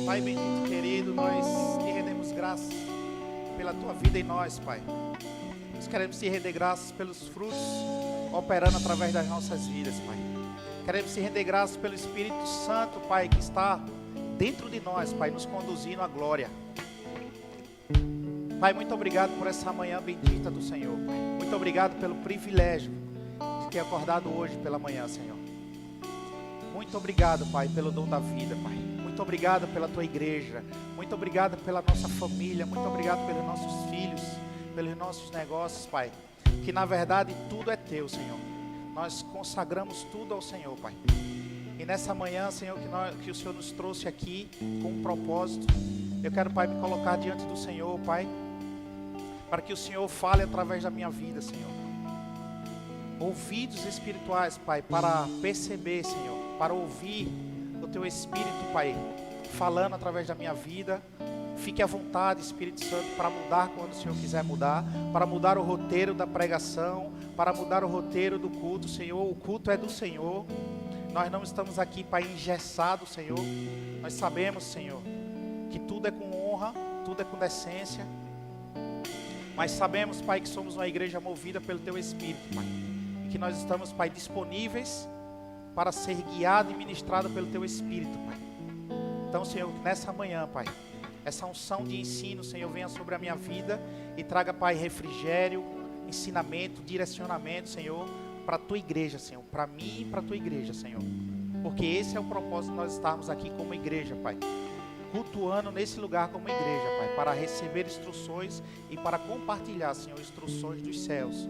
Pai bendito e querido, nós te rendemos graças pela tua vida em nós, Pai. Nós queremos te render graças pelos frutos operando através das nossas vidas, Pai. Queremos te render graças pelo Espírito Santo, Pai, que está dentro de nós, Pai, nos conduzindo à glória. Pai, muito obrigado por essa manhã bendita do Senhor, Pai. Muito obrigado pelo privilégio de ter acordado hoje pela manhã, Senhor. Muito obrigado, Pai, pelo dom da vida, Pai. Muito obrigado pela tua igreja. Muito obrigado pela nossa família. Muito obrigado pelos nossos filhos, pelos nossos negócios, Pai. Que na verdade tudo é teu, Senhor. Nós consagramos tudo ao Senhor, Pai. E nessa manhã, Senhor, que o Senhor nos trouxe aqui com um propósito. Eu quero, Pai, me colocar diante do Senhor, Pai, para que o Senhor fale através da minha vida, Senhor. Ouvidos espirituais, Pai, para perceber, Senhor, para ouvir o Teu Espírito, Pai, falando através da minha vida. Fique à vontade, Espírito Santo, para mudar quando o Senhor quiser mudar, para mudar o roteiro da pregação, para mudar o roteiro do culto, Senhor. O culto é do Senhor. Nós não estamos aqui, Pai, engessados, Senhor. Nós sabemos, Senhor, que tudo é com honra, tudo é com decência. Mas sabemos, Pai, que somos uma igreja movida pelo Teu Espírito, Pai. E que nós estamos, Pai, disponíveis para ser guiado e ministrado pelo Teu Espírito, Pai. Então, Senhor, nessa manhã, Pai, essa unção de ensino, Senhor, venha sobre a minha vida e traga, Pai, refrigério, ensinamento, direcionamento, Senhor, para a Tua igreja, Senhor, para mim e para a Tua igreja, Senhor. Porque esse é o propósito de nós estarmos aqui como igreja, Pai. Cultuando nesse lugar como igreja, Pai, para receber instruções e para compartilhar, Senhor, instruções dos céus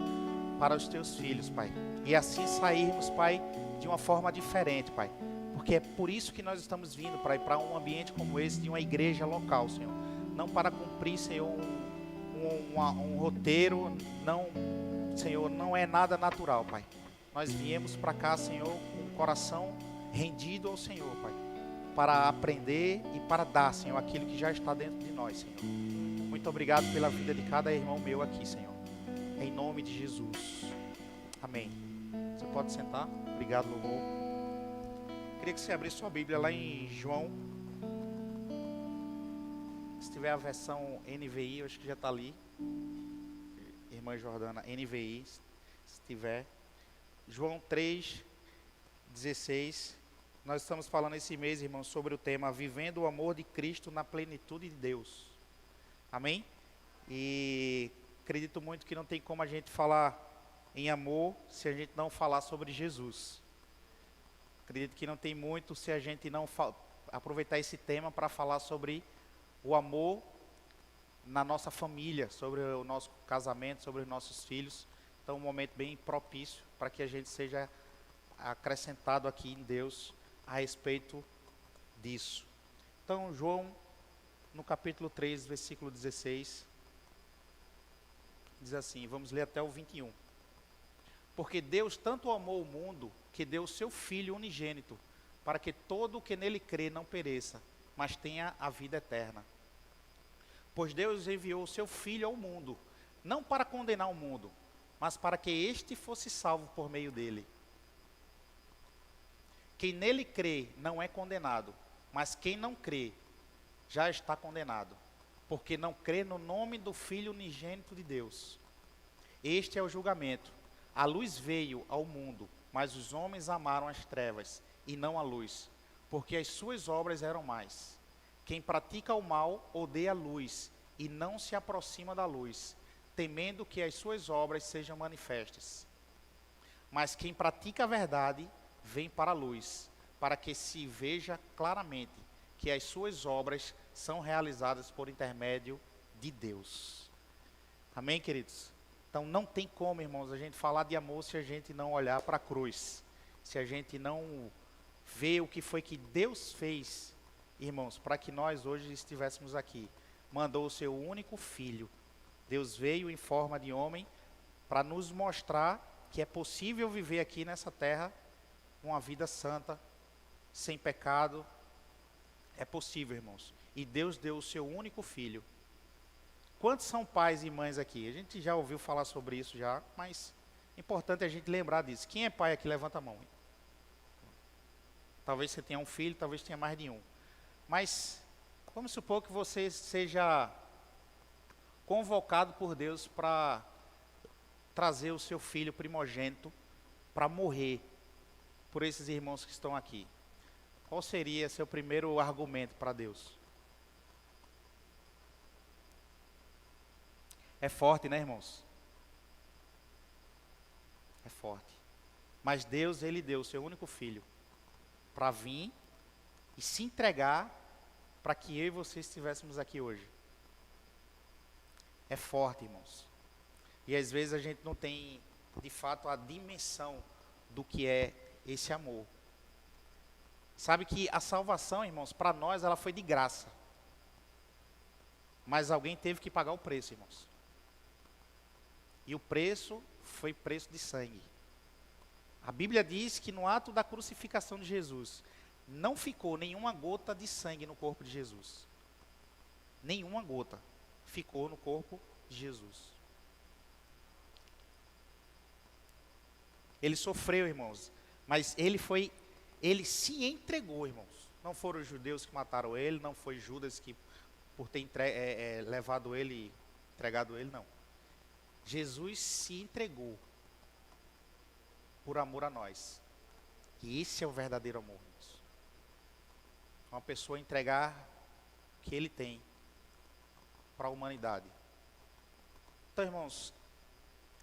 para os Teus filhos, Pai. E assim sairmos, Pai, de uma forma diferente, Pai. Porque é por isso que nós estamos vindo, Pai, para um ambiente como esse, de uma igreja local, Senhor. Não para cumprir, Senhor, um roteiro, não, Senhor, não é nada natural, Pai. Nós viemos para cá, Senhor, com o coração rendido ao Senhor, Pai, para aprender e para dar, Senhor, aquilo que já está dentro de nós, Senhor. Muito obrigado pela vida de cada irmão meu aqui, Senhor. Em nome de Jesus. Amém. Você pode sentar. Obrigado, louvor. Queria que você abrisse sua Bíblia lá em João. Se tiver a versão NVI, eu acho que já está ali. Irmã Jordana, NVI, se tiver. João 3:16. Nós estamos falando esse mês, irmãos, sobre o tema Vivendo o Amor de Cristo na Plenitude de Deus. Amém? E acredito muito que não tem como a gente falar em amor se a gente não falar sobre Jesus. Acredito que não tem muito se a gente não aproveitar esse tema para falar sobre o amor na nossa família, sobre o nosso casamento, sobre os nossos filhos. Então, um momento bem propício para que a gente seja acrescentado aqui em Deus a respeito disso. Então, João, no capítulo 3, versículo 16, diz assim, vamos ler até o 21. Porque Deus tanto amou o mundo, que deu o seu Filho unigênito, para que todo o que nele crê não pereça, mas tenha a vida eterna. Pois Deus enviou o seu Filho ao mundo, não para condenar o mundo, mas para que este fosse salvo por meio dele. Quem nele crê não é condenado, mas quem não crê já está condenado, porque não crê no nome do Filho unigênito de Deus. Este é o julgamento. A luz veio ao mundo, mas os homens amaram as trevas e não a luz, porque as suas obras eram más. Quem pratica o mal odeia a luz e não se aproxima da luz, temendo que as suas obras sejam manifestas. Mas quem pratica a verdade vem para a luz, para que se veja claramente que as suas obras são realizadas por intermédio de Deus. Amém, queridos? Então não tem como, irmãos, a gente falar de amor se a gente não olhar para a cruz. Se a gente não ver o que foi que Deus fez, irmãos, para que nós hoje estivéssemos aqui. Mandou o seu único filho. Deus veio em forma de homem para nos mostrar que é possível viver aqui nessa terra uma vida santa, sem pecado. É possível, irmãos. E Deus deu o seu único filho. Quantos são pais e mães aqui? A gente já ouviu falar sobre isso já, mas é importante a gente lembrar disso. Quem é pai aqui? Levanta a mão. Talvez você tenha um filho, talvez tenha mais de um. Mas Vamos supor que você seja convocado por Deus para trazer o seu filho primogênito para morrer por esses irmãos que estão aqui. Qual seria seu primeiro argumento para Deus? É forte, né, irmãos? É forte. Mas Deus, Ele deu o seu único filho para vir e se entregar para que eu e você estivéssemos aqui hoje. É forte, irmãos. E às vezes a gente não tem, de fato, a dimensão do que é esse amor. Sabe que a salvação, irmãos, para nós ela foi de graça. Mas alguém teve que pagar o preço, irmãos. E o preço foi preço de sangue. A Bíblia diz que no ato da crucificação de Jesus, não ficou nenhuma gota de sangue no corpo de Jesus. Nenhuma gota ficou no corpo de Jesus. Ele sofreu, irmãos, mas ele se entregou, irmãos. Não foram os judeus que mataram ele, não foi Judas que por ter levado ele, entregado ele, não. Jesus se entregou por amor a nós. E esse é o verdadeiro amor, irmãos. Uma pessoa entregar o que ele tem para a humanidade. Então, irmãos,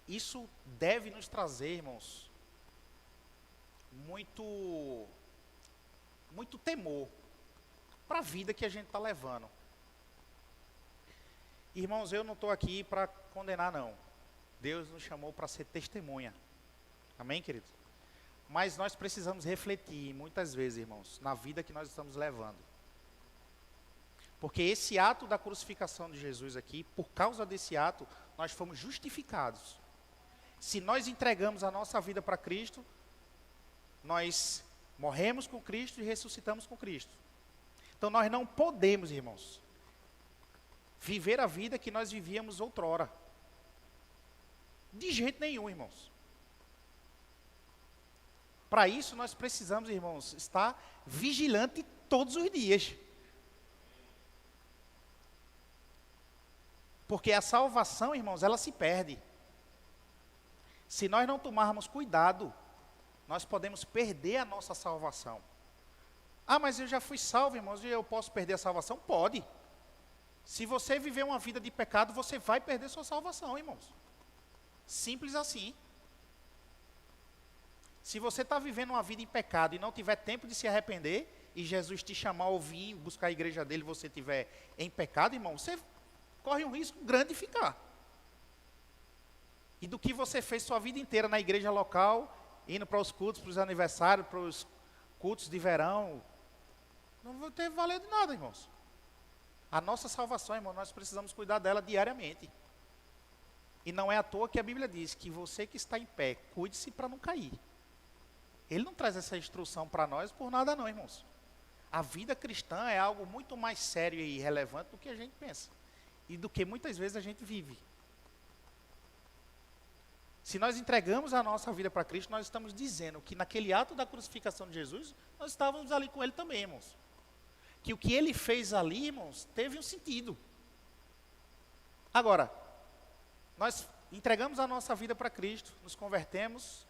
isso deve nos trazer, irmãos, muito temor para a vida que a gente está levando. Irmãos, eu não estou aqui para condenar, não. Deus nos chamou para ser testemunha. Amém, queridos? Mas nós precisamos refletir, muitas vezes, irmãos, na vida que nós estamos levando. Porque esse ato da crucificação de Jesus aqui, por causa desse ato, nós fomos justificados. Se nós entregamos a nossa vida para Cristo, nós morremos com Cristo e ressuscitamos com Cristo. Então nós não podemos, irmãos, viver a vida que nós vivíamos outrora. De jeito nenhum, irmãos. Para isso nós precisamos, irmãos, estar vigilante todos os dias. Porque a salvação, irmãos, ela se perde. Se nós não tomarmos cuidado, nós podemos perder a nossa salvação. Ah, mas eu já fui salvo, irmãos, e eu posso perder a salvação? Pode. Se você viver uma vida de pecado, você vai perder sua salvação, irmãos. Simples assim. Se você está vivendo uma vida em pecado e não tiver tempo de se arrepender, e Jesus te chamar ou vir buscar a igreja dele e você estiver em pecado, irmão, você corre um risco grande de ficar. E do que você fez sua vida inteira na igreja local, indo para os cultos, para os aniversários, para os cultos de verão, não vai ter valer de nada, irmãos. A nossa salvação, irmão, nós precisamos cuidar dela diariamente. E não é à toa que a Bíblia diz que você que está em pé, cuide-se para não cair. Ele não traz essa instrução para nós por nada não, irmãos. A vida cristã é algo muito mais sério e relevante do que a gente pensa. E do que muitas vezes a gente vive. Se nós entregamos a nossa vida para Cristo, nós estamos dizendo que naquele ato da crucificação de Jesus, nós estávamos ali com Ele também, irmãos. Que o que Ele fez ali, irmãos, teve um sentido. Agora, nós entregamos a nossa vida para Cristo, nos convertemos.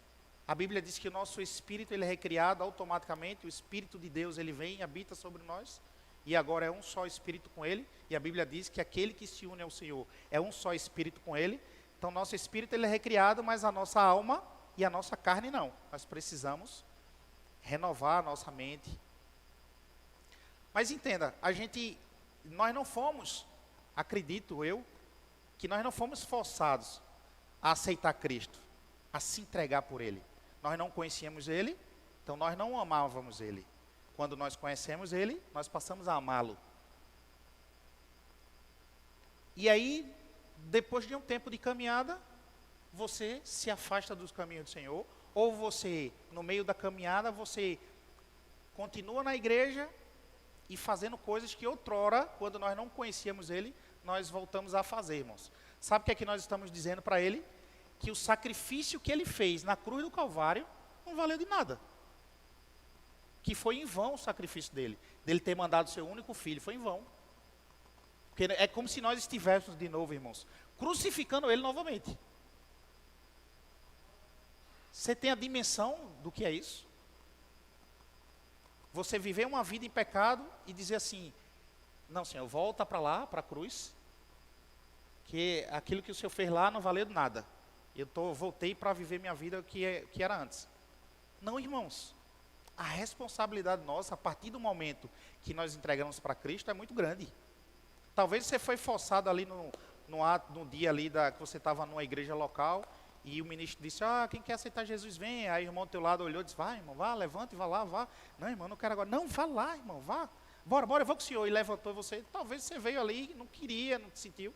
A Bíblia diz que o nosso espírito ele é recriado automaticamente, o Espírito de Deus ele vem e habita sobre nós, e agora é um só espírito com Ele, e a Bíblia diz que aquele que se une ao Senhor é um só espírito com Ele. Então nosso espírito ele é recriado, mas a nossa alma e a nossa carne não. Nós precisamos renovar a nossa mente. Mas entenda, nós não fomos, acredito eu, que nós não fomos forçados a aceitar Cristo, a se entregar por Ele. Nós não conhecíamos Ele, então nós não amávamos Ele. Quando nós conhecemos Ele, nós passamos a amá-lo. E aí, depois de um tempo de caminhada, você se afasta dos caminhos do Senhor, ou você, no meio da caminhada, você continua na igreja e fazendo coisas que outrora, quando nós não conhecíamos Ele, nós voltamos a fazer, irmãos. Sabe o que é que nós estamos dizendo para Ele? Que o sacrifício que Ele fez na cruz do Calvário não valeu de nada. Que foi em vão o sacrifício dele ter mandado seu único filho, foi em vão. Porque é como se nós estivéssemos de novo, irmãos, crucificando ele novamente. Você tem a dimensão do que é isso? Você viver uma vida em pecado e dizer assim, não, Senhor, volta para lá, para a cruz, que aquilo que o Senhor fez lá não valeu nada. Voltei para viver minha vida que era antes. Não, irmãos. A responsabilidade nossa, a partir do momento que nós entregamos para Cristo, é muito grande. Talvez você foi forçado ali no dia ali que você estava numa igreja local, e o ministro disse, quem quer aceitar Jesus, vem. Aí o irmão do teu lado olhou e disse, vai, irmão, vá, levanta e vá lá, vá. Não, irmão, não quero agora. Não, vá lá, irmão, vá. Bora, eu vou com o senhor. E levantou você. Talvez você veio ali, não queria, não sentiu.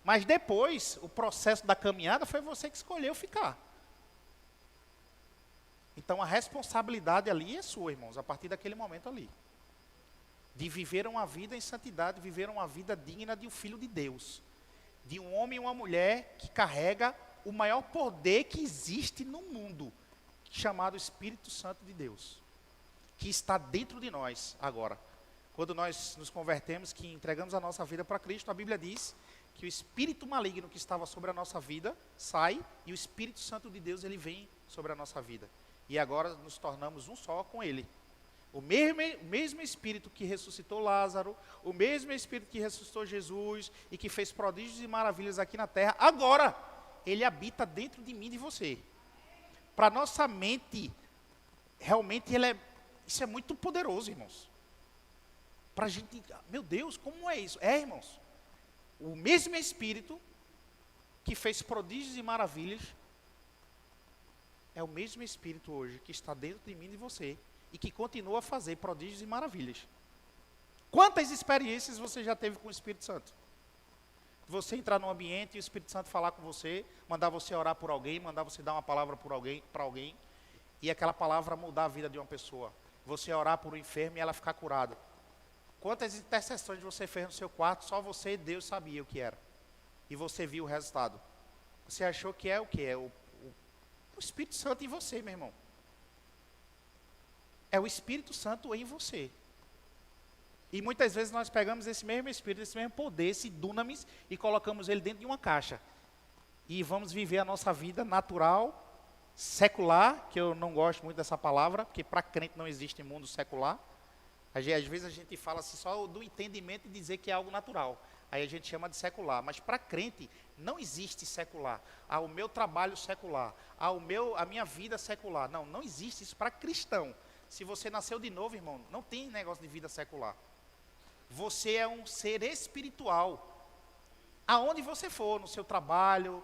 Mas depois, o processo da caminhada foi você que escolheu ficar. Então a responsabilidade ali é sua, irmãos, a partir daquele momento ali. De viver uma vida em santidade, viver uma vida digna de um filho de Deus. De um homem e uma mulher que carrega o maior poder que existe no mundo, chamado Espírito Santo de Deus. Que está dentro de nós agora. Quando nós nos convertemos, que entregamos a nossa vida para Cristo, a Bíblia diz que o espírito maligno que estava sobre a nossa vida sai e o Espírito Santo de Deus ele vem sobre a nossa vida. E agora nos tornamos um só com Ele. O mesmo Espírito que ressuscitou Lázaro, o mesmo Espírito que ressuscitou Jesus e que fez prodígios e maravilhas aqui na terra, agora Ele habita dentro de mim e de você. Para nossa mente, realmente isso é muito poderoso, irmãos. Para a gente, meu Deus, como é isso? Irmãos, o mesmo Espírito que fez prodígios e maravilhas, é o mesmo Espírito hoje que está dentro de mim e de você, e que continua a fazer prodígios e maravilhas. Quantas experiências você já teve com o Espírito Santo? Você entrar num ambiente e o Espírito Santo falar com você, mandar você orar por alguém, mandar você dar uma palavra para alguém, e aquela palavra mudar a vida de uma pessoa. Você orar por um enfermo e ela ficar curada. Quantas intercessões você fez no seu quarto, só você e Deus sabia o que era. E você viu o resultado. Você achou que é o que é? O Espírito Santo em você, meu irmão. É o Espírito Santo em você. E muitas vezes nós pegamos esse mesmo Espírito, esse mesmo poder, esse dunamis, e colocamos ele dentro de uma caixa. E vamos viver a nossa vida natural, secular, que eu não gosto muito dessa palavra, porque para crente não existe mundo secular. Às vezes a gente fala assim, só do entendimento e dizer que é algo natural. Aí a gente chama de secular. Mas para crente não existe secular. O meu trabalho secular. A minha vida secular. Não existe isso para cristão. Se você nasceu de novo, irmão, não tem negócio de vida secular. Você é um ser espiritual. Aonde você for, no seu trabalho,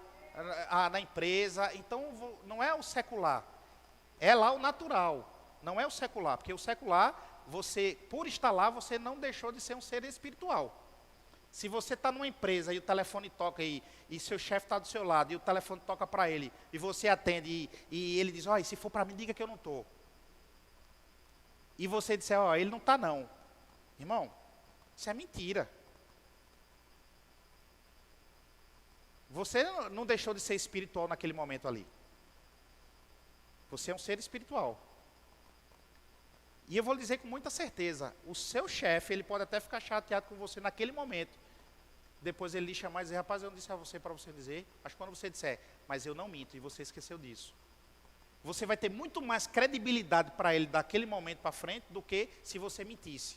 na empresa. Então não é o secular. É lá o natural. Não é o secular. Porque o secular... Você, por estar lá, você não deixou de ser um ser espiritual. Se você está numa empresa e o telefone toca e seu chefe está do seu lado e o telefone toca para ele e você atende e ele diz, se for para mim, diga que eu não estou. E você disser, ele não está não. Irmão, isso é mentira. Você não deixou de ser espiritual naquele momento ali. Você é um ser espiritual. E eu vou dizer com muita certeza, o seu chefe, ele pode até ficar chateado com você naquele momento. Depois ele lhe chamar e dizer, rapaz, eu não disse a você para você dizer. Mas quando você disser, mas eu não minto, e você esqueceu disso. Você vai ter muito mais credibilidade para ele daquele momento para frente do que se você mentisse.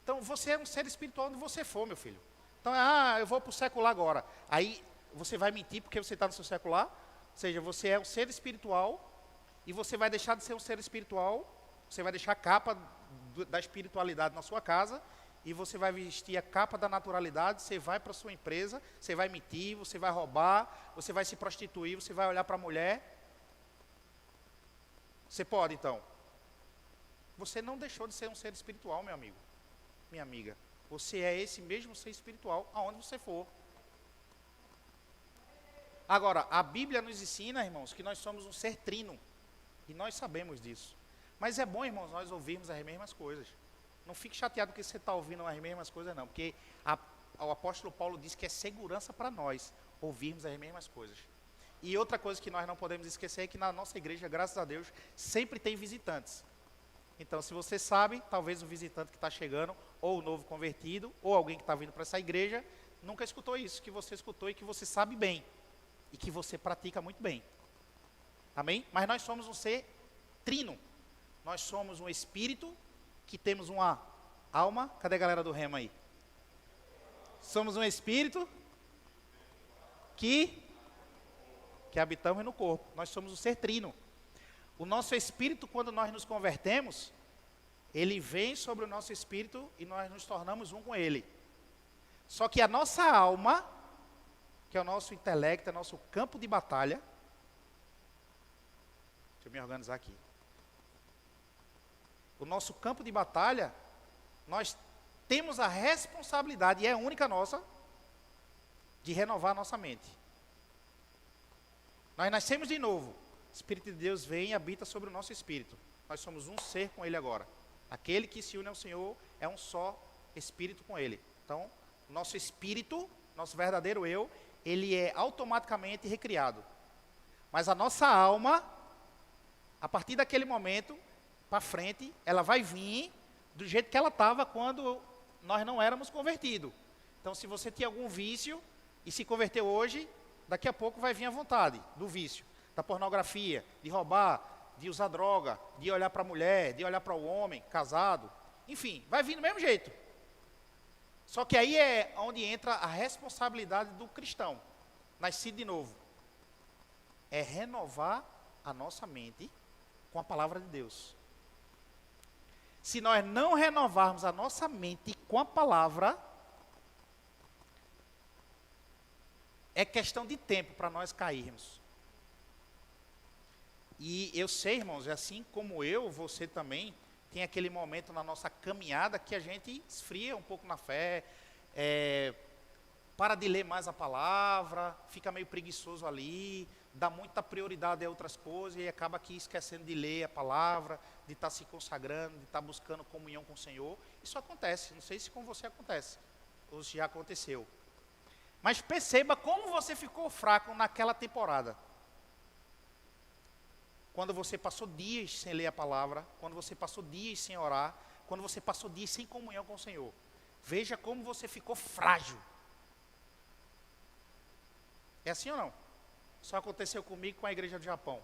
Então você é um ser espiritual onde você for, meu filho. Então, eu vou para o secular agora. Aí você vai mentir porque você está no seu secular. Ou seja, você é um ser espiritual. E você vai deixar de ser um ser espiritual, você vai deixar a capa da espiritualidade na sua casa, e você vai vestir a capa da naturalidade, você vai para a sua empresa, você vai mentir, você vai roubar, você vai se prostituir, você vai olhar para a mulher. Você pode, então. Você não deixou de ser um ser espiritual, meu amigo, minha amiga. Você é esse mesmo ser espiritual, aonde você for. Agora, a Bíblia nos ensina, irmãos, que nós somos um ser trino. E nós sabemos disso. Mas é bom, irmãos, nós ouvirmos as mesmas coisas. Não fique chateado porque você está ouvindo as mesmas coisas, não. Porque o apóstolo Paulo diz que é segurança para nós ouvirmos as mesmas coisas. E outra coisa que nós não podemos esquecer é que na nossa igreja, graças a Deus, sempre tem visitantes. Então, se você sabe, talvez o visitante que está chegando, ou o novo convertido, ou alguém que está vindo para essa igreja, nunca escutou isso que você escutou e que você sabe bem. E que você pratica muito bem. Amém? Mas nós somos um ser trino. Nós somos um espírito que temos uma alma. Cadê a galera do rema aí? Somos um espírito que habitamos no corpo. Nós somos um ser trino. O nosso espírito, quando nós nos convertemos, ele vem sobre o nosso espírito e nós nos tornamos um com ele. Só que a nossa alma, que é o nosso intelecto, é o nosso campo de batalha. Deixa eu me organizar aqui. O nosso campo de batalha, nós temos a responsabilidade, e é única nossa, de renovar a nossa mente. Nós nascemos de novo. O Espírito de Deus vem e habita sobre o nosso espírito. Nós somos um ser com Ele agora. Aquele que se une ao Senhor é um só espírito com Ele. Então, nosso espírito, nosso verdadeiro eu, ele é automaticamente recriado. Mas a nossa alma, a partir daquele momento para frente, ela vai vir do jeito que ela estava quando nós não éramos convertidos. Então, se você tinha algum vício e se converteu hoje, daqui a pouco vai vir a vontade do vício, da pornografia, de roubar, de usar droga, de olhar para a mulher, de olhar para o homem, casado. Enfim, vai vir do mesmo jeito. Só que aí é onde entra a responsabilidade do cristão, nascido de novo. É renovar a nossa mente com a palavra de Deus. Se nós não renovarmos a nossa mente com a palavra, é questão de tempo para nós cairmos. E eu sei, irmãos, assim como eu, você também, tem aquele momento na nossa caminhada que a gente esfria um pouco na fé, para de ler mais a palavra, fica meio preguiçoso ali, dá muita prioridade a outras coisas e acaba aqui esquecendo de ler a palavra, de estar se consagrando, de estar buscando comunhão com o Senhor. Isso acontece, não sei se com você acontece, ou se já aconteceu. Mas perceba como você ficou fraco naquela temporada. Quando você passou dias sem ler a palavra, quando você passou dias sem orar, quando você passou dias sem comunhão com o Senhor. Veja como você ficou frágil. É assim ou não? Só aconteceu comigo com a igreja do Japão.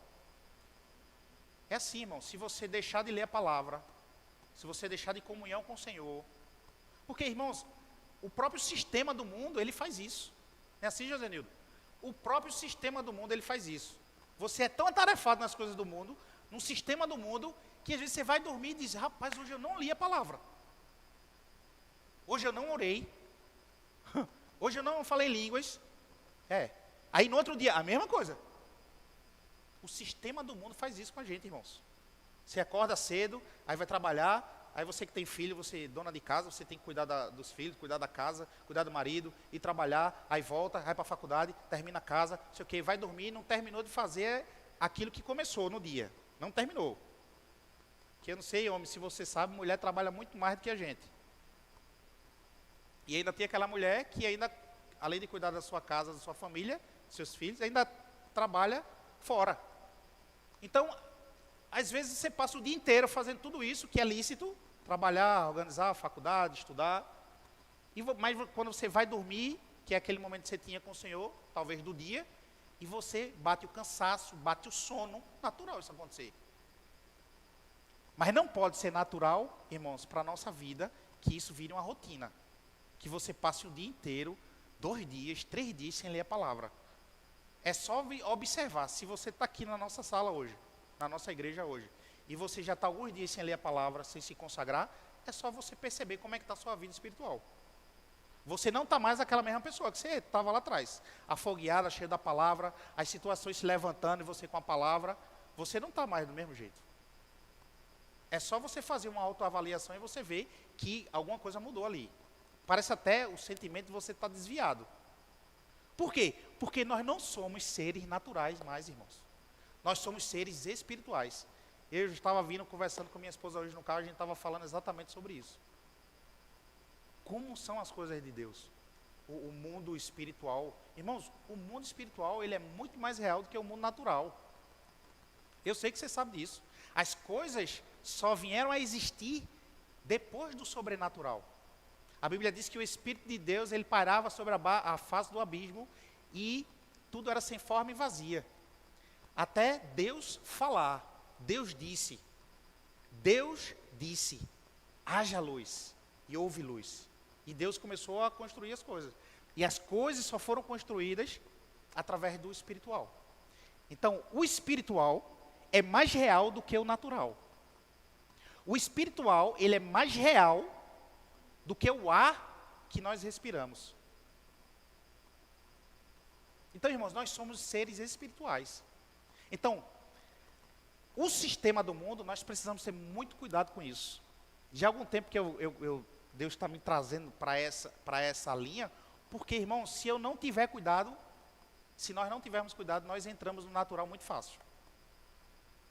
É assim, irmão, se você deixar de ler a palavra, se você deixar de comunhão com o Senhor. Porque, irmãos, o próprio sistema do mundo, ele faz isso. Não é assim, José Nildo? O próprio sistema do mundo, ele faz isso. Você é tão atarefado nas coisas do mundo, no sistema do mundo, que às vezes você vai dormir e diz, rapaz, hoje eu não li a palavra. Hoje eu não orei. Hoje eu não falei línguas. Aí no outro dia, a mesma coisa. O sistema do mundo faz isso com a gente, irmãos. Você acorda cedo, aí vai trabalhar, aí você que tem filho, você é dona de casa, você tem que cuidar dos filhos, cuidar da casa, cuidar do marido, ir trabalhar, aí volta, vai para a faculdade, termina a casa, não sei o quê, vai dormir e não terminou de fazer aquilo que começou no dia. Não terminou. Que eu não sei, homem, se você sabe, mulher trabalha muito mais do que a gente. E ainda tem aquela mulher que ainda, além de cuidar da sua casa, da sua família, seus filhos, ainda trabalha fora. Então, às vezes você passa o dia inteiro fazendo tudo isso, que é lícito, trabalhar, organizar a faculdade, estudar. Mas quando você vai dormir, que é aquele momento que você tinha com o Senhor, talvez do dia, e você bate o cansaço, bate o sono, natural isso acontecer. Mas não pode ser natural, irmãos, para a nossa vida, que isso vire uma rotina. Que você passe o dia inteiro, 2 dias, 3 dias sem ler a palavra. É só observar, se você está aqui na nossa sala hoje, na nossa igreja hoje, e você já está alguns dias sem ler a palavra, sem se consagrar, é só você perceber como é que está a sua vida espiritual. Você não está mais aquela mesma pessoa que você estava lá atrás, afogueada, cheia da palavra, as situações se levantando e você com a palavra, você não está mais do mesmo jeito. É só você fazer uma autoavaliação e você ver que alguma coisa mudou ali. Parece até o sentimento de você estar desviado. Por quê? Porque nós não somos seres naturais mais, irmãos. Nós somos seres espirituais. Eu estava vindo, conversando com minha esposa hoje no carro, a gente estava falando exatamente sobre isso. Como são as coisas de Deus? O mundo espiritual. Irmãos, o mundo espiritual, ele é muito mais real do que o mundo natural. Eu sei que você sabe disso. As coisas só vieram a existir depois do sobrenatural. A Bíblia diz que o Espírito de Deus, ele pairava sobre a face do abismo e tudo era sem forma e vazia. Até Deus falar. Deus disse, haja luz, e houve luz. E Deus começou a construir as coisas. E as coisas só foram construídas através do espiritual. Então, o espiritual é mais real do que o natural. O espiritual, ele é mais real do que o ar que nós respiramos. Então, irmãos, nós somos seres espirituais. Então, o sistema do mundo, nós precisamos ter muito cuidado com isso. Já há algum tempo que Deus está me trazendo para essa linha, porque, irmãos, se eu não tiver cuidado, se nós não tivermos cuidado, nós entramos no natural muito fácil.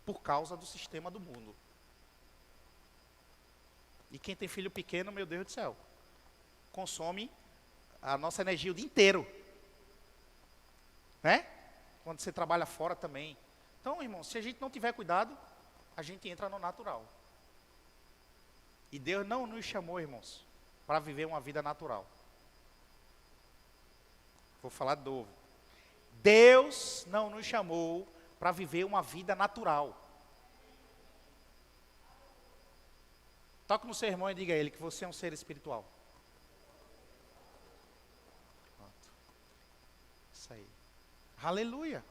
Por causa do sistema do mundo. E quem tem filho pequeno, meu Deus do céu, consome a nossa energia o dia inteiro. Né? Quando você trabalha fora também. Então, irmão, se a gente não tiver cuidado, a gente entra no natural. E Deus não nos chamou, irmãos, para viver uma vida natural. Vou falar de novo. Deus não nos chamou para viver uma vida natural. Toque no seu irmão e diga a ele que você é um ser espiritual. Pronto. Isso aí. Aleluia.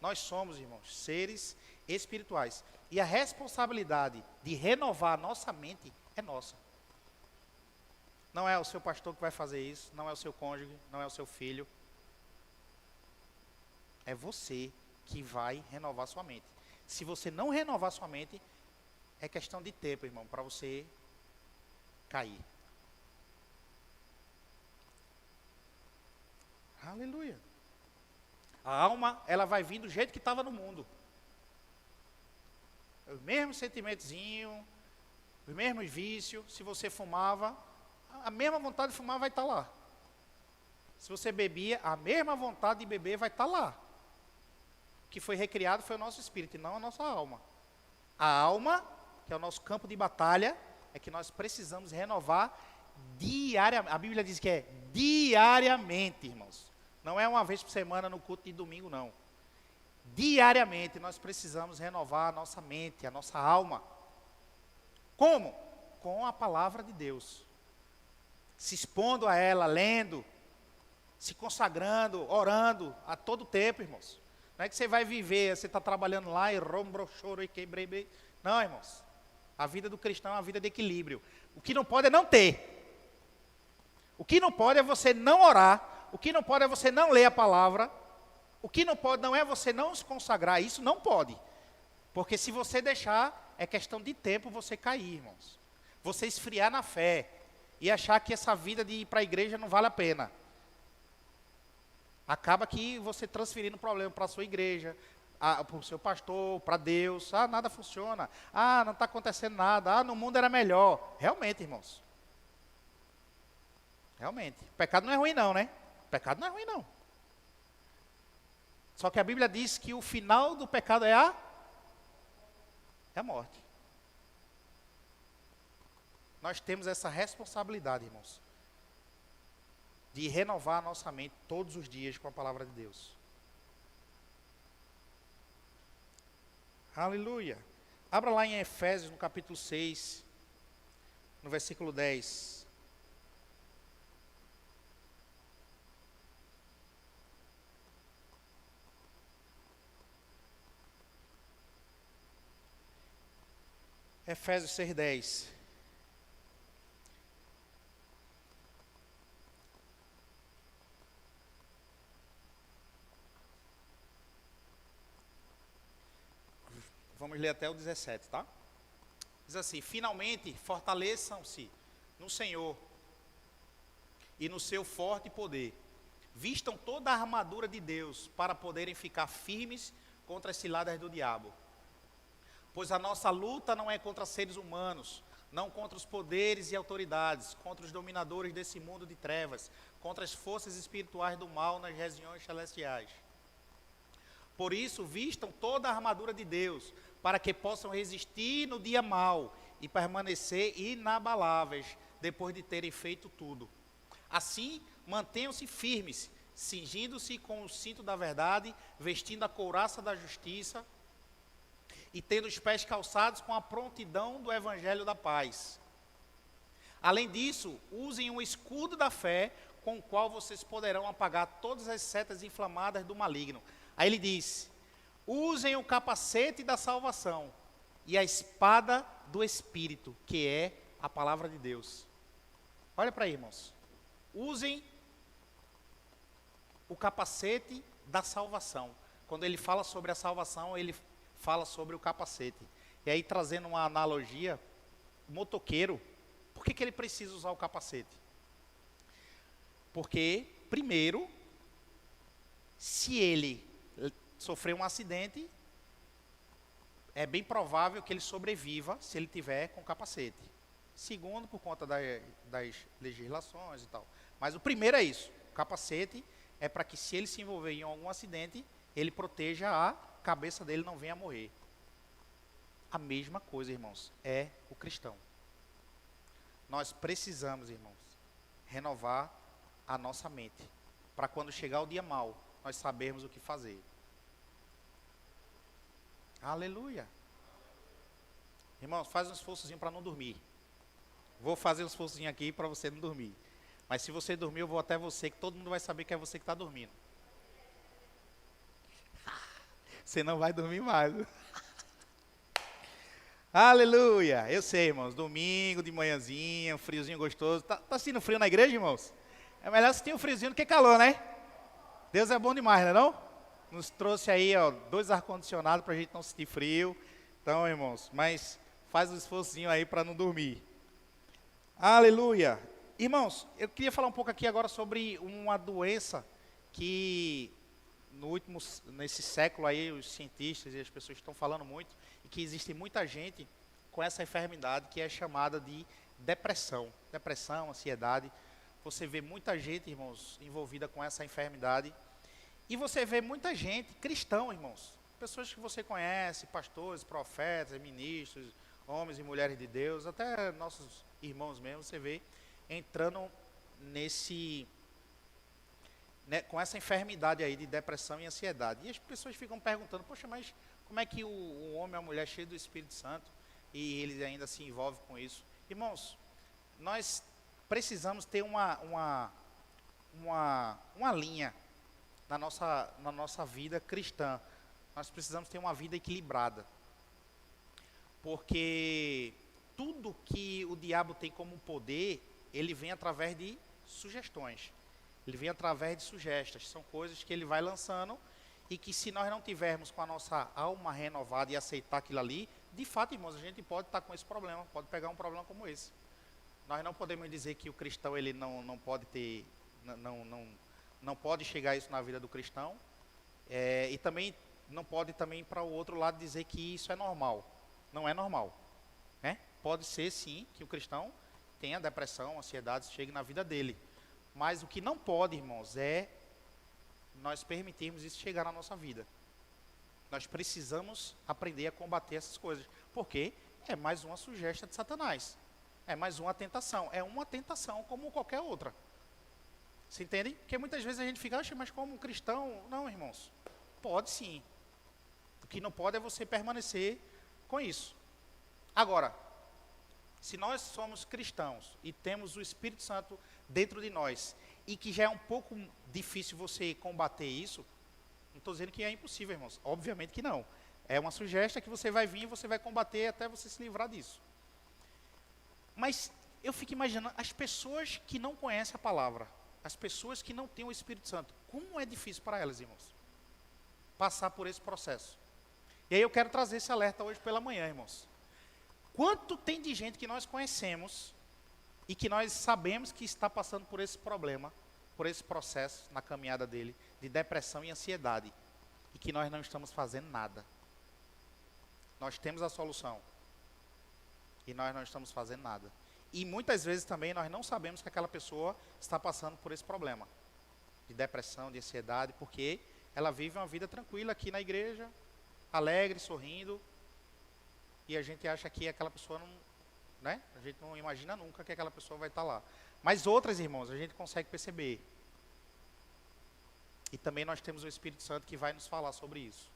Nós somos, irmãos, seres espirituais. E a responsabilidade de renovar a nossa mente é nossa. Não é o seu pastor que vai fazer isso, não é o seu cônjuge, não é o seu filho. É você que vai renovar sua mente. Se você não renovar sua mente, é questão de tempo, irmão, para você cair. Aleluia. A alma, ela vai vir do jeito que estava no mundo. Os mesmos sentimentozinhos, os mesmos vícios. Se você fumava, a mesma vontade de fumar vai estar lá. Se você bebia, a mesma vontade de beber vai estar lá. O que foi recriado foi o nosso espírito e não a nossa alma. A alma, que é o nosso campo de batalha, é que nós precisamos renovar diariamente. A Bíblia diz que é diariamente, irmãos. Não é uma vez por semana no culto de domingo, não. Diariamente nós precisamos renovar a nossa mente, a nossa alma. Como? Com a palavra de Deus. Se expondo a ela, lendo, se consagrando, orando a todo tempo, irmãos. Não é que você vai viver, você está trabalhando lá e choro e quebrei. Não, irmãos. A vida do cristão é uma vida de equilíbrio. O que não pode é não ter. O que não pode é você não orar. O que não pode é você não ler a palavra. O que não pode não é você não se consagrar. Isso não pode. Porque se você deixar, é questão de tempo você cair, irmãos. Você esfriar na fé. E achar que essa vida de ir para a igreja não vale a pena. Acaba que você transferindo o problema para a sua igreja, para o seu pastor, para Deus. Ah, nada funciona. Ah, não está acontecendo nada. Ah, no mundo era melhor. Realmente, irmãos. Realmente. O pecado não é ruim não, né? O pecado não é ruim não. Só que a Bíblia diz que o final do pecado é a morte. Nós temos essa responsabilidade, irmãos, de renovar a nossa mente todos os dias com a palavra de Deus. Aleluia. Abra lá em Efésios, no capítulo 6, no versículo 10. Efésios 6:10. Vamos ler até o 17, tá? Diz assim: finalmente fortaleçam-se no Senhor e no seu forte poder. Vistam toda a armadura de Deus para poderem ficar firmes contra as ciladas do diabo. Pois a nossa luta não é contra seres humanos, não contra os poderes e autoridades, contra os dominadores desse mundo de trevas, contra as forças espirituais do mal nas regiões celestiais. Por isso, vistam toda a armadura de Deus, para que possam resistir no dia mau e permanecer inabaláveis depois de terem feito tudo. Assim, mantenham-se firmes, cingindo-se com o cinto da verdade, vestindo a couraça da justiça e tendo os pés calçados com a prontidão do evangelho da paz. Além disso, usem um escudo da fé, com o qual vocês poderão apagar todas as setas inflamadas do maligno. Aí ele diz: usem o capacete da salvação e a espada do Espírito, que é a palavra de Deus. Olha para aí, irmãos. Usem o capacete da salvação. Quando ele fala sobre a salvação, ele fala sobre o capacete. E aí, trazendo uma analogia, o motoqueiro, por que ele precisa usar o capacete? Porque, primeiro, se ele sofrer um acidente, é bem provável que ele sobreviva se ele tiver com capacete. Segundo, por conta das legislações e tal. Mas o primeiro é isso. O capacete é para que, se ele se envolver em algum acidente, ele proteja a cabeça dele, não venha a morrer. A mesma coisa, irmãos, é o cristão. Nós precisamos, irmãos, renovar a nossa mente, para quando chegar o dia mau, nós sabermos o que fazer. Aleluia. Irmãos, faz um esforçozinho para não dormir. Vou fazer um esforçozinho aqui para você não dormir. Mas se você dormir, eu vou até você, que todo mundo vai saber que é você que está dormindo. Você não vai dormir mais. Aleluia. Eu sei, irmãos, domingo de manhãzinha, um friozinho gostoso. Tá sentindo frio na igreja, irmãos? É melhor sentir um friozinho do que calor, né? Deus é bom demais, não é não? Nos trouxe aí, ó, 2 ar-condicionados para a gente não sentir frio. Então, irmãos, mas faz um esforcinho aí para não dormir. Aleluia. Irmãos, eu queria falar um pouco aqui agora sobre uma doença que nesse século aí os cientistas e as pessoas estão falando muito, e que existe muita gente com essa enfermidade que é chamada de depressão. Depressão, ansiedade. Você vê muita gente, irmãos, envolvida com essa enfermidade. E você vê muita gente, cristão, irmãos. Pessoas que você conhece, pastores, profetas, ministros, homens e mulheres de Deus, até nossos irmãos mesmo, você vê entrando com essa enfermidade aí de depressão e ansiedade. E as pessoas ficam perguntando: poxa, mas como é que o homem ou a mulher é cheio do Espírito Santo e ele ainda se envolve com isso? Irmãos, nós precisamos ter uma linha na nossa vida cristã. Nós precisamos ter uma vida equilibrada. Porque tudo que o diabo tem como poder, ele vem através de sugestões. Ele vem através de sugestas. São coisas que ele vai lançando e que, se nós não tivermos com a nossa alma renovada e aceitar aquilo ali, de fato, irmãos, a gente pode estar com esse problema, pode pegar um problema como esse. Nós não podemos dizer que o cristão ele não pode ter, não pode chegar a isso na vida do cristão, e também não pode também para o outro lado dizer que isso é normal. Não é normal, né? Pode ser sim que o cristão tenha depressão, ansiedade, chegue na vida dele. Mas o que não pode, irmãos, é nós permitirmos isso chegar na nossa vida. Nós precisamos aprender a combater essas coisas, porque é mais uma sugestão de Satanás. É mais uma tentação. É uma tentação como qualquer outra. Você entende? Porque muitas vezes a gente fica: mas como um cristão? Não, irmãos. Pode sim. O que não pode é você permanecer com isso. Agora, se nós somos cristãos e temos o Espírito Santo dentro de nós, e que já é um pouco difícil você combater isso, não estou dizendo que é impossível, irmãos. Obviamente que não. É uma sugestão que você vai vir e você vai combater até você se livrar disso. Mas eu fico imaginando as pessoas que não conhecem a palavra, as pessoas que não têm o Espírito Santo, como é difícil para elas, irmãos, passar por esse processo. E aí eu quero trazer esse alerta hoje pela manhã, irmãos. Quanto tem de gente que nós conhecemos e que nós sabemos que está passando por esse problema, por esse processo na caminhada dele, de depressão e ansiedade, e que nós não estamos fazendo nada. Nós temos a solução, e nós não estamos fazendo nada. E muitas vezes também nós não sabemos que aquela pessoa está passando por esse problema de depressão, de ansiedade, porque ela vive uma vida tranquila aqui na igreja, alegre, sorrindo, e a gente acha que aquela pessoa não, né? A gente não imagina nunca que aquela pessoa vai estar lá. Mas outras, irmãos, a gente consegue perceber. E também nós temos o Espírito Santo que vai nos falar sobre isso.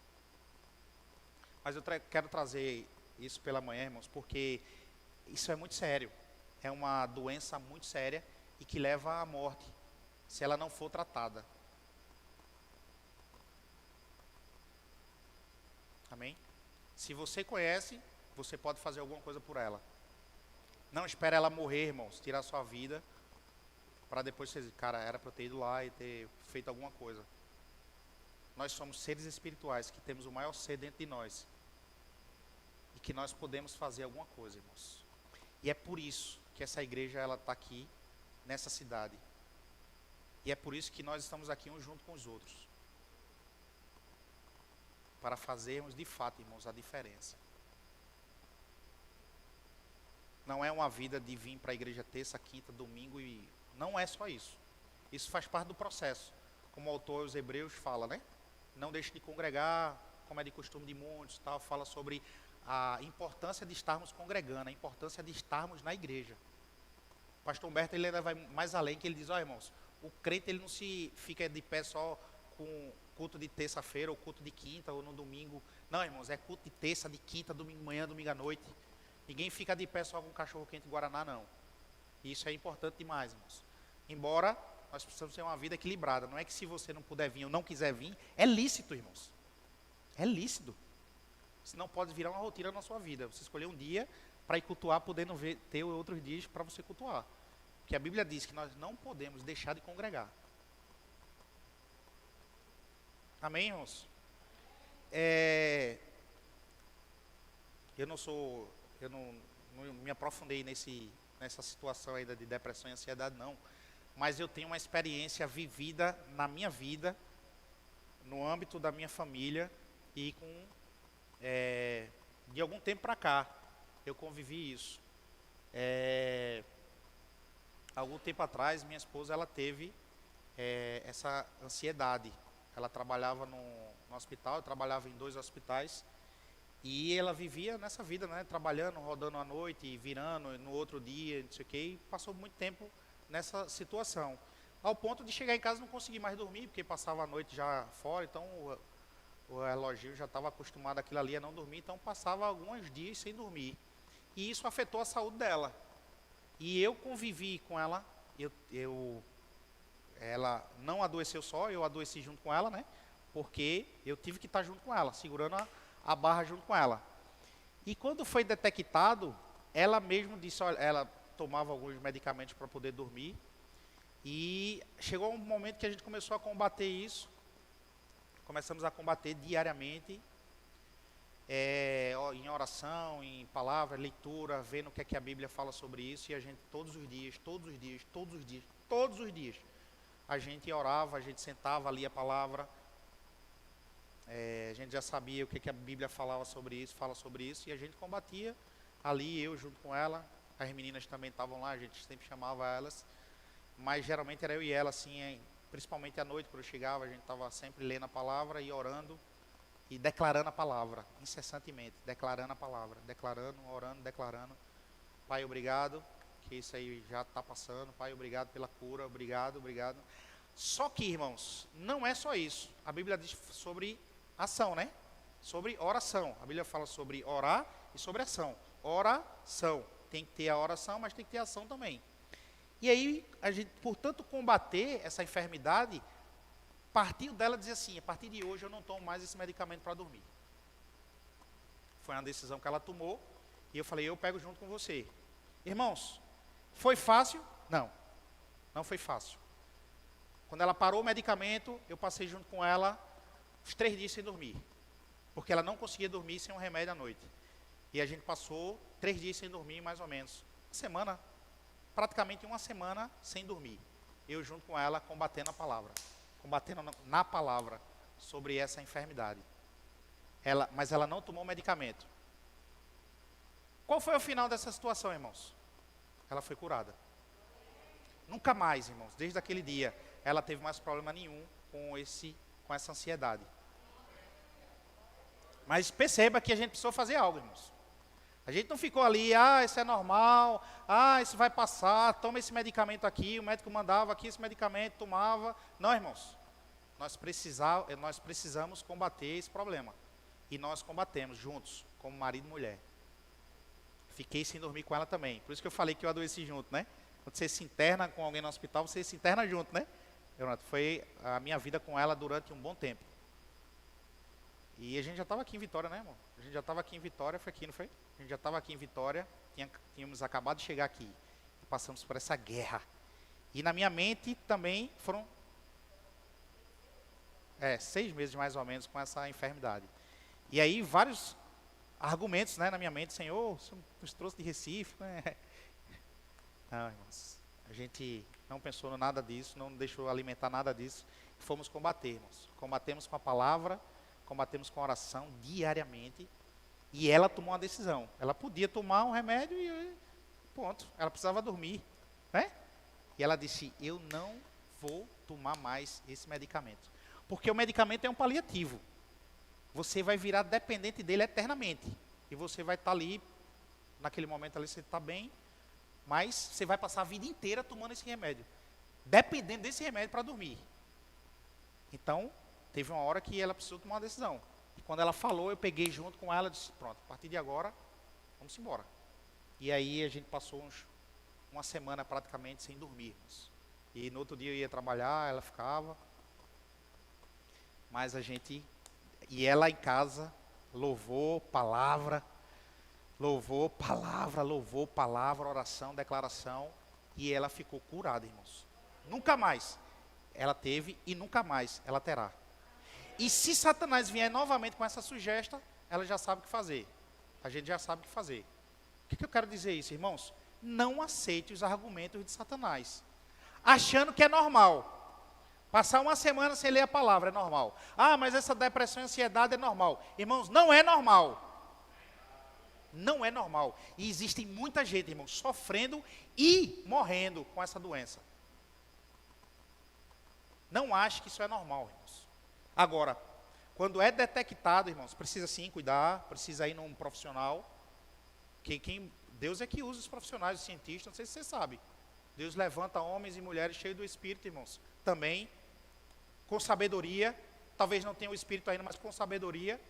Mas eu quero trazer isso pela manhã, irmãos, porque isso é muito sério. É uma doença muito séria e que leva à morte, se ela não for tratada. Amém? Se você conhece, você pode fazer alguma coisa por ela. Não espere ela morrer, irmãos, tirar sua vida, para depois você dizer, cara, era para eu ter ido lá e ter feito alguma coisa. Nós somos seres espirituais que temos o maior ser dentro de nós. E que nós podemos fazer alguma coisa, irmãos. E é por isso que essa igreja ela está aqui, nessa cidade. E é por isso que nós estamos aqui uns junto com os outros. Para fazermos de fato, irmãos, a diferença. Não é uma vida de vir para a igreja terça, quinta, domingo e... Não é só isso. Isso faz parte do processo. Como o autor aos Hebreus fala, né? Não deixe de congregar, como é de costume de muitos, tal. Fala sobre a importância de estarmos congregando, a importância de estarmos na igreja. O pastor Humberto, ele ainda vai mais além, que ele diz, ó irmãos, o crente ele não se fica de pé só com culto de terça-feira, ou culto de quinta, ou no domingo. Não, irmãos, é culto de terça, de quinta, domingo de manhã, domingo à noite. Ninguém fica de pé só com cachorro quente e guaraná, não. E isso é importante demais, irmãos. Embora nós precisamos ter uma vida equilibrada. Não é que se você não puder vir ou não quiser vir, é lícito, irmãos. É lícito. Senão pode virar uma rotina na sua vida. Você escolher um dia para ir cultuar, podendo ter outros dias para você cultuar. Porque a Bíblia diz que nós não podemos deixar de congregar. Amém, irmãos? Eu não me aprofundei nessa situação ainda de depressão e ansiedade, não. Mas eu tenho uma experiência vivida na minha vida, no âmbito da minha família e de algum tempo para cá, eu convivi isso. Algum tempo atrás, minha esposa, ela teve essa ansiedade. Ela trabalhava no hospital, eu trabalhava em 2 hospitais, e ela vivia nessa vida, né, trabalhando, rodando à noite, virando no outro dia, não sei o quê, e passou muito tempo nessa situação. Ao ponto de chegar em casa e não conseguir mais dormir, porque passava a noite já fora, então o relógio já estava acostumado àquilo ali a não dormir, então passava alguns dias sem dormir. E isso afetou a saúde dela. E eu convivi com ela, ela não adoeceu só, eu adoeci junto com ela, né? Porque eu tive que estar junto com ela, segurando a barra junto com ela. E quando foi detectado, ela mesmo disse, olha, ela tomava alguns medicamentos para poder dormir. E chegou um momento que a gente começou a combater isso. Começamos a combater diariamente, em oração, em palavra, leitura, vendo o que é que a Bíblia fala sobre isso. E a gente todos os dias, a gente orava, a gente sentava, lia a palavra. A gente já sabia o que a Bíblia falava sobre isso, fala sobre isso, e a gente combatia ali, eu junto com ela. As meninas também estavam lá, a gente sempre chamava elas, mas geralmente era eu e ela, assim, principalmente à noite, quando eu chegava, a gente estava sempre lendo a palavra e orando e declarando a palavra, incessantemente, declarando a palavra, declarando, orando, declarando. Pai, obrigado, que isso aí já está passando. Pai, obrigado pela cura, obrigado. Só que, irmãos, não é só isso. A Bíblia diz sobre ação, né? Sobre oração. A Bíblia fala sobre orar e sobre ação. Oração. Tem que ter a oração, mas tem que ter a ação também. E aí, a gente, por tanto combater essa enfermidade, partiu dela dizer assim, a partir de hoje eu não tomo mais esse medicamento para dormir. Foi uma decisão que ela tomou, e eu falei, eu pego junto com você. Irmãos, foi fácil? Não, não foi fácil. Quando ela parou o medicamento, eu passei junto com ela uns 3 dias sem dormir. Porque ela não conseguia dormir sem um remédio à noite. E a gente passou 3 dias sem dormir, mais ou menos. Praticamente uma semana sem dormir. Eu junto com ela, combatendo a palavra. Combatendo na palavra sobre essa enfermidade. Mas ela não tomou medicamento. Qual foi o final dessa situação, irmãos? Ela foi curada. Nunca mais, irmãos, desde aquele dia, ela teve mais problema nenhum com essa ansiedade. Mas perceba que a gente precisou fazer algo, irmãos. A gente não ficou ali, isso é normal, isso vai passar, toma esse medicamento aqui, o médico mandava aqui esse medicamento, tomava. Não, irmãos, nós precisamos combater esse problema. E nós combatemos juntos, como marido e mulher. Fiquei sem dormir com ela também. Por isso que eu falei que eu adoeci junto, né? Quando você se interna com alguém no hospital, você se interna junto, né? Foi a minha vida com ela durante um bom tempo. E a gente já estava aqui em Vitória, né, irmão? A gente já estava aqui em Vitória, foi aqui, não foi? A gente já estava aqui em Vitória, tínhamos acabado de chegar aqui. E passamos por essa guerra. E na minha mente também foram 6 meses mais ou menos com essa enfermidade. E aí vários argumentos, né, na minha mente, Senhor, você nos trouxe de Recife, né? Não, irmãos, a gente não pensou em nada disso, não deixou alimentar nada disso, fomos combater, irmãos. Combatemos com a palavra, combatemos com a oração diariamente, e ela tomou uma decisão. Ela podia tomar um remédio e ponto, ela precisava dormir, né? E ela disse, eu não vou tomar mais esse medicamento, porque o medicamento é um paliativo. Você vai virar dependente dele eternamente. E você vai estar ali, naquele momento ali você está bem, mas você vai passar a vida inteira tomando esse remédio. Dependendo desse remédio para dormir. Então, teve uma hora que ela precisou tomar uma decisão. E quando ela falou, eu peguei junto com ela e disse, pronto, a partir de agora, vamos embora. E aí a gente passou uma semana praticamente sem dormirmos. E no outro dia eu ia trabalhar, ela ficava. Mas a gente... E ela em casa, louvor, palavra, oração, declaração. E ela ficou curada, irmãos. Nunca mais ela teve e nunca mais ela terá. E se Satanás vier novamente com essa sugestão, ela já sabe o que fazer. A gente já sabe o que fazer. O que eu quero dizer isso, irmãos? Não aceite os argumentos de Satanás, achando que é normal. Passar uma semana sem ler a palavra é normal. Mas essa depressão e ansiedade é normal. Irmãos, não é normal. Não é normal. E existe muita gente, irmãos, sofrendo e morrendo com essa doença. Não ache que isso é normal, irmãos. Agora, quando é detectado, irmãos, precisa sim cuidar, precisa ir num profissional. Deus é que usa os profissionais, os cientistas, não sei se você sabe. Deus levanta homens e mulheres cheios do Espírito, irmãos, também, com sabedoria, talvez não tenha o Espírito ainda, mas com sabedoria,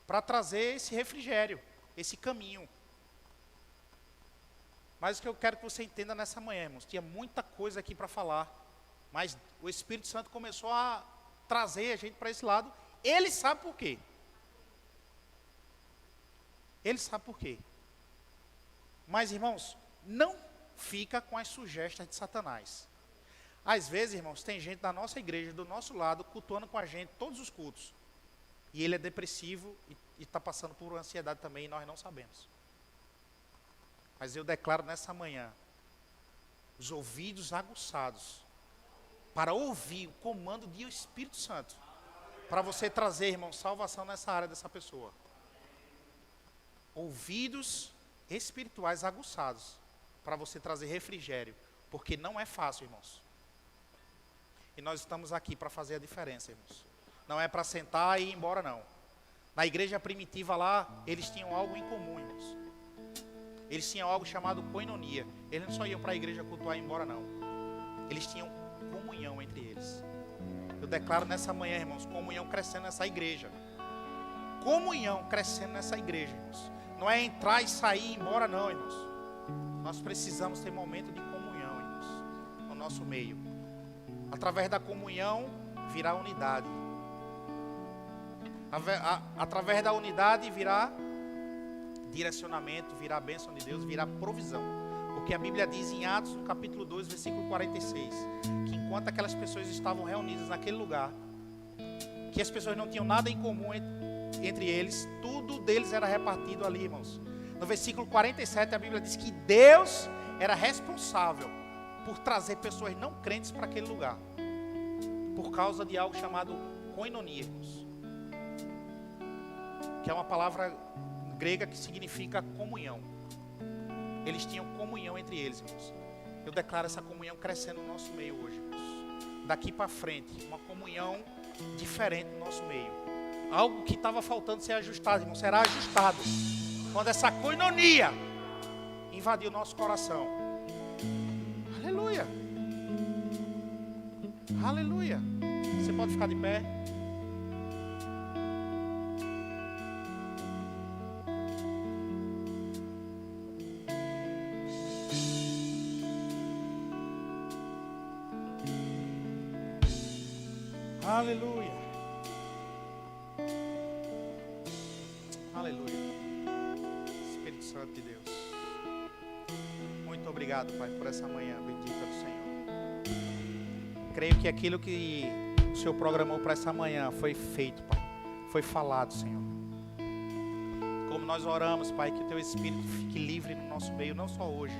para trazer esse refrigério, esse caminho. Mas o que eu quero que você entenda nessa manhã, irmãos, tinha muita coisa aqui para falar, mas o Espírito Santo começou a trazer a gente para esse lado. Ele sabe por quê. Ele sabe por quê. Mas, irmãos, não fica com as sugestões de Satanás. Às vezes, irmãos, tem gente da nossa igreja, do nosso lado, cultuando com a gente todos os cultos. E ele é depressivo e está passando por ansiedade também, e nós não sabemos. Mas eu declaro nessa manhã, os ouvidos aguçados, para ouvir o comando do Espírito Santo, para você trazer, irmão, salvação nessa área dessa pessoa. Ouvidos espirituais aguçados, para você trazer refrigério, porque não é fácil, irmãos. E nós estamos aqui para fazer a diferença, irmãos. Não é para sentar e ir embora, não. Na igreja primitiva lá, eles tinham algo em comum, irmãos. Eles tinham algo chamado koinonia. Eles não só iam para a igreja cultuar e ir embora, não. Eles tinham comunhão entre eles. Eu declaro nessa manhã, irmãos, comunhão crescendo nessa igreja. Comunhão crescendo nessa igreja, irmãos. Não é entrar e sair e ir embora, não, irmãos. Nós precisamos ter momento de comunhão, irmãos, no nosso meio. Através da comunhão virá unidade. Através da unidade virá direcionamento, virá bênção de Deus, virá provisão. Porque a Bíblia diz em Atos, no capítulo 2, versículo 46, que enquanto aquelas pessoas estavam reunidas naquele lugar, que as pessoas não tinham nada em comum entre eles, tudo deles era repartido ali, irmãos. No versículo 47, a Bíblia diz que Deus era responsável por trazer pessoas não crentes para aquele lugar, por causa de algo chamado koinonia, irmãos, que é uma palavra grega que significa comunhão. Eles tinham comunhão entre eles, irmãos. Eu declaro essa comunhão crescendo no nosso meio hoje, irmãos. Daqui para frente, uma comunhão diferente no nosso meio. Algo que estava faltando ser ajustado, irmão, será ajustado. Quando essa koinonia invadiu o nosso coração. Aleluia. Aleluia. Você pode ficar de pé. Aleluia. Aleluia. Espírito Santo de Deus. Muito obrigado, Pai, por essa manhã bendita do Senhor. Creio que aquilo que o Senhor programou para essa manhã foi feito, Pai. Foi falado, Senhor. Como nós oramos, Pai, que o Teu Espírito fique livre no nosso meio, não só hoje,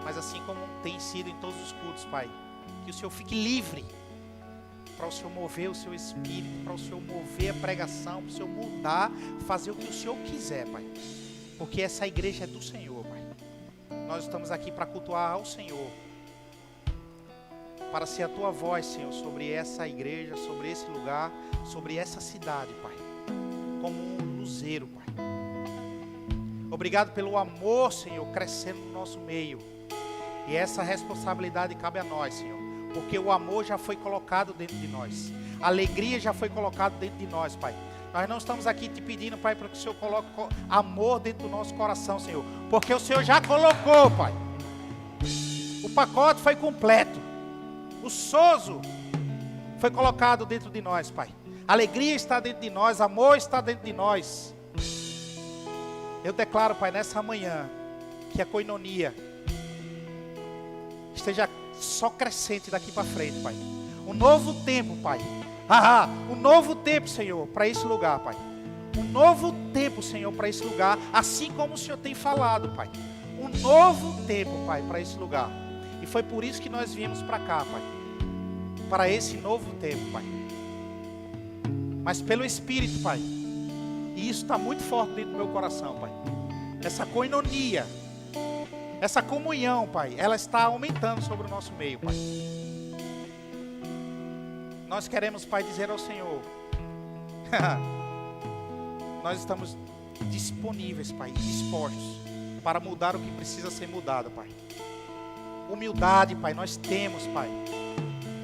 mas assim como tem sido em todos os cultos, Pai. Que o Senhor fique livre para o Senhor mover o Seu Espírito, para o Senhor mover a pregação, para o Senhor mudar, fazer o que o Senhor quiser, Pai. Porque essa igreja é do Senhor, Pai. Nós estamos aqui para cultuar ao Senhor, para ser a Tua voz, Senhor, sobre essa igreja, sobre esse lugar, sobre essa cidade, Pai. Como um luzeiro, Pai. Obrigado pelo amor, Senhor, crescendo no nosso meio. E essa responsabilidade cabe a nós, Senhor. Porque o amor já foi colocado dentro de nós. A alegria já foi colocada dentro de nós, Pai. Nós não estamos aqui te pedindo, Pai, para que o Senhor coloque amor dentro do nosso coração, Senhor. Porque o Senhor já colocou, Pai. O pacote foi completo. O sozo foi colocado dentro de nós, Pai. A alegria está dentro de nós. Amor está dentro de nós. Eu declaro, Pai, nessa manhã, que a koinonia esteja só crescente daqui para frente, Pai. Um novo tempo, Pai. Um novo tempo, Senhor, para esse lugar, Pai. Um novo tempo, Senhor, para esse lugar, assim como o Senhor tem falado, Pai. Um novo tempo, Pai, para esse lugar. E foi por isso que nós viemos para cá, Pai. Para esse novo tempo, Pai. Mas pelo Espírito, Pai. E isso está muito forte dentro do meu coração, Pai. Essa koinonia, essa comunhão, Pai, ela está aumentando sobre o nosso meio, Pai. Nós queremos, Pai, dizer ao Senhor, nós estamos disponíveis, Pai, dispostos para mudar o que precisa ser mudado, Pai. Humildade, Pai, nós temos, Pai,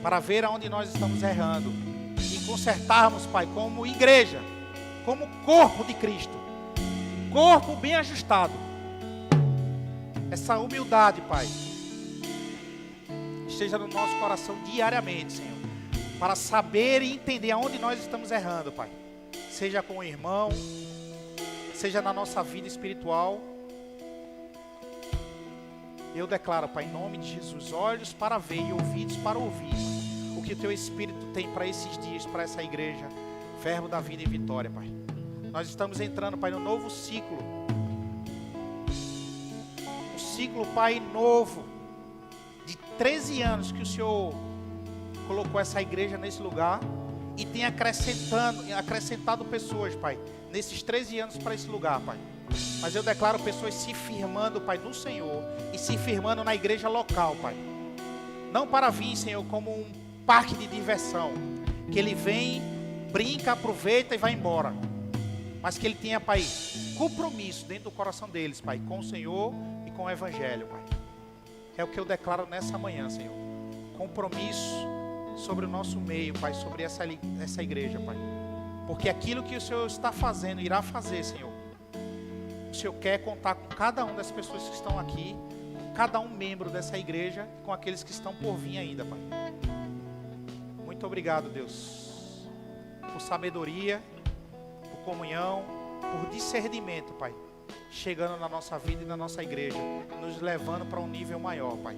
para ver aonde nós estamos errando e consertarmos, Pai, como igreja, como corpo de Cristo, corpo bem ajustado. Essa humildade, Pai, esteja no nosso coração diariamente, Senhor, para saber e entender aonde nós estamos errando, Pai. Seja com o irmão, seja na nossa vida espiritual. Eu declaro, Pai, em nome de Jesus, olhos para ver e ouvidos para ouvir o que o Teu Espírito tem para esses dias, para essa igreja, Verbo da Vida e Vitória, Pai. Nós estamos entrando, Pai, no novo ciclo. Ciclo, Pai, novo, de 13 anos que o Senhor colocou essa igreja nesse lugar e tem acrescentado pessoas, Pai, nesses 13 anos para esse lugar, Pai. Mas eu declaro pessoas se firmando, Pai, no Senhor e se firmando na igreja local, Pai. Não para vir, Senhor, como um parque de diversão, que ele vem, brinca, aproveita e vai embora. Mas que ele tenha, Pai, compromisso dentro do coração deles, Pai, com o Senhor e com o Evangelho, Pai. É o que eu declaro nessa manhã, Senhor. Compromisso sobre o nosso meio, Pai, sobre essa igreja, Pai. Porque aquilo que o Senhor está fazendo, irá fazer, Senhor. O Senhor quer contar com cada uma das pessoas que estão aqui, com cada um membro dessa igreja, com aqueles que estão por vir ainda, Pai. Muito obrigado, Deus, por sabedoria, por comunhão, por discernimento, Pai, chegando na nossa vida e na nossa igreja, nos levando para um nível maior, Pai.